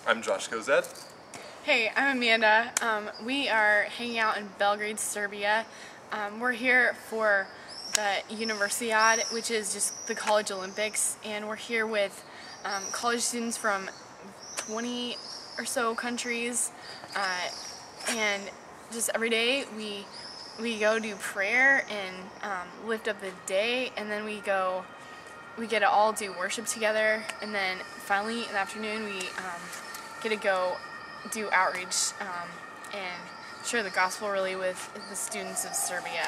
I'm Josh Covet. Hey, I'm Amanda. We are hanging out in Belgrade, Serbia. We're here for the Universiade, which is just the college Olympics, and we're here with college students from 20 or so countries, and just every day we go do prayer and lift up the day, and then we get to all do worship together, and then finally in the afternoon we get to go do outreach and share the gospel really with the students of Serbia.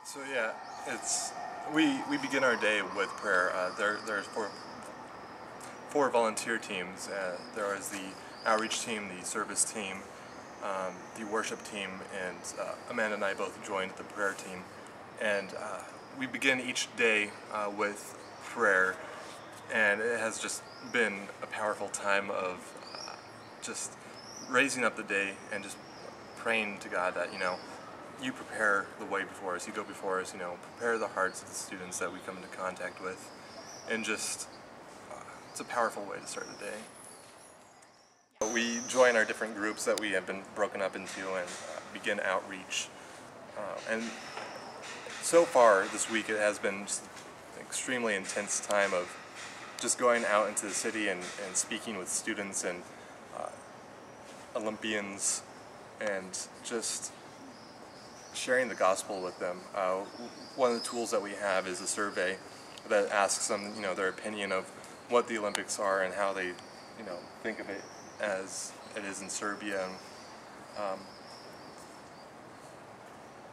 So yeah, we begin our day with prayer. There's four volunteer teams. There is the outreach team, the service team, the worship team, and Amanda and I both joined the prayer team. And we begin each day with prayer, and it has just been a powerful time of just raising up the day and just praying to God that, you prepare the way before us, you go before us, prepare the hearts of the students that we come into contact with, and just, it's a powerful way to start the day. We join our different groups that we have been broken up into and begin outreach. And so far this week it has been just an extremely intense time of just going out into the city and speaking with students and Olympians and just sharing the gospel with them. One of the tools that we have is a survey that asks them, their opinion of what the Olympics are and how they, think of it as it is in Serbia.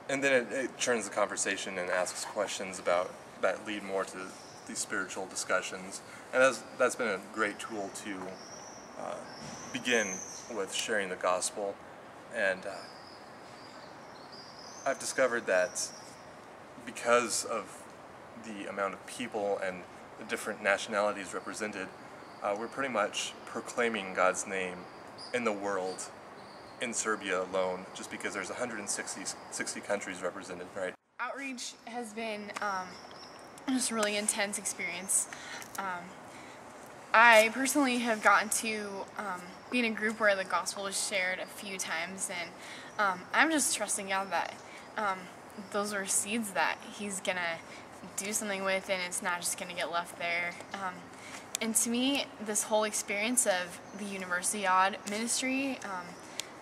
And then it turns the conversation and asks questions that lead more to these spiritual discussions. And that's been a great tool to begin with sharing the gospel. And I've discovered that because of the amount of people and the different nationalities represented, we're pretty much proclaiming God's name in the world, in Serbia alone, just because there's 160 countries represented, right? Outreach has been just a really intense experience. I personally have gotten to be in a group where the gospel was shared a few times, and I'm just trusting God that those are seeds that He's gonna do something with, and it's not just gonna get left there. And to me, this whole experience of the Universiade ministry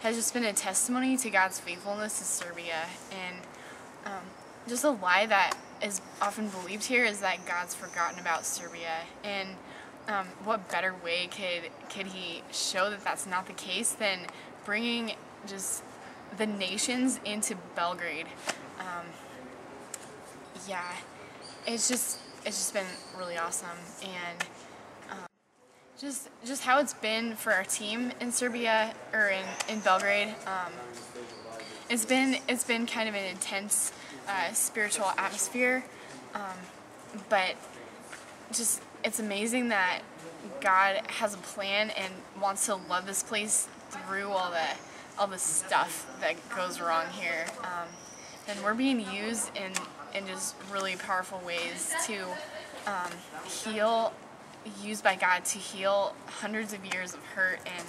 has just been a testimony to God's faithfulness to Serbia. And just a lie that is often believed here is that God's forgotten about Serbia. And what better way could He show that that's not the case than bringing just the nations into Belgrade? Yeah, it's just been really awesome. And just how it's been for our team in Serbia, or in Belgrade. It's been kind of an intense spiritual atmosphere, but just it's amazing that God has a plan and wants to love this place through all the stuff that goes wrong here, and we're being used in just really powerful ways to used by God to heal hundreds of years of hurt and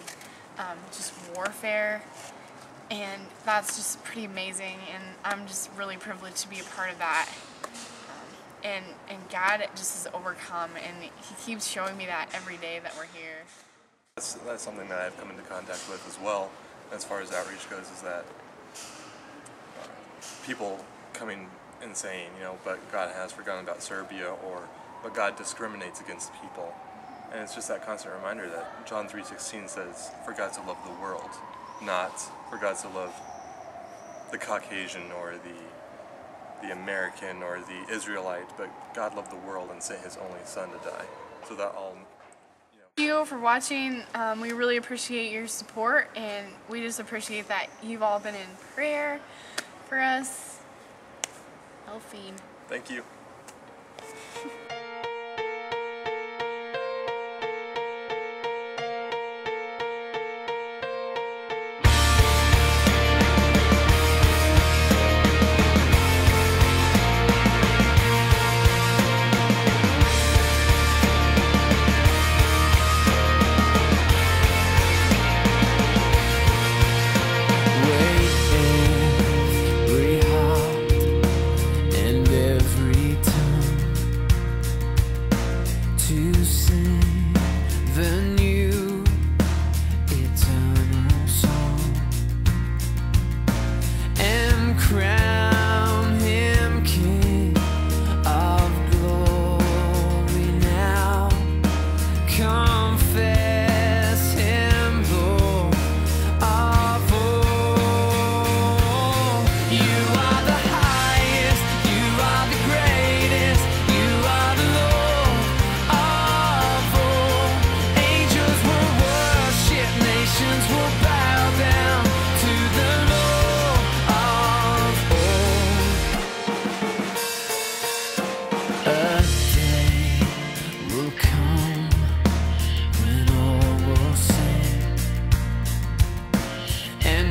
just warfare, and that's just pretty amazing, and I'm just really privileged to be a part of that. And God just has overcome, and He keeps showing me that every day that we're here. That's something that I've come into contact with as well, as far as outreach goes, is that people coming and saying, but God has forgotten about Serbia, but God discriminates against people. And it's just that constant reminder that John 3:16 says, for God to love the world, not for God to love the Caucasian or the American or the Israelite, but God loved the world and sent His only Son to die. So that all, Thank you for watching. We really appreciate your support, and we just appreciate that you've all been in prayer for us. Elfine. Thank you. confess Him, Lord of all. You are the highest, you are the greatest, you are the Lord of all. Angels will worship, nations will bow down to the Lord of all. A day will come when all will sing and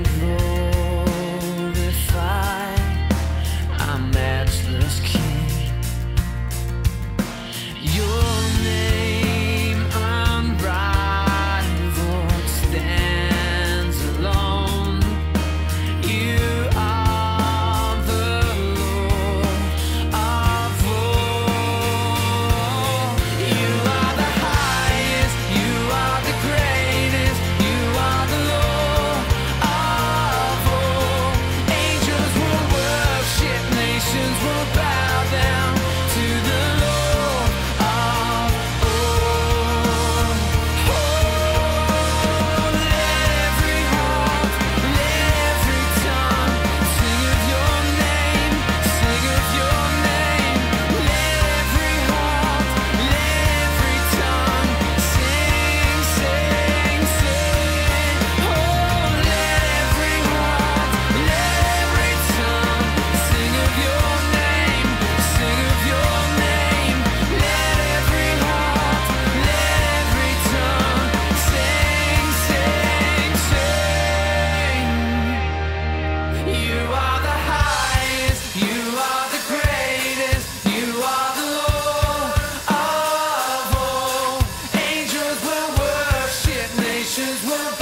glorify our matchless King. Your name unrivaled stands alone. You are the Lord of all. You are the highest, you are the greatest, you are the Lord of all. Angels will worship, nations will bow down to the Lord of all. Oh, let every heart, let every tongue sing of your name, sing of your name. Let every heart, let every tongue sing, sing, sing. Oh, let every heart, let every tongue sing of your name, sing of your name. Let every heart, let every tongue sing, sing, sing. You are the highest, you are the greatest, you are the Lord of all. Angels will worship, nations will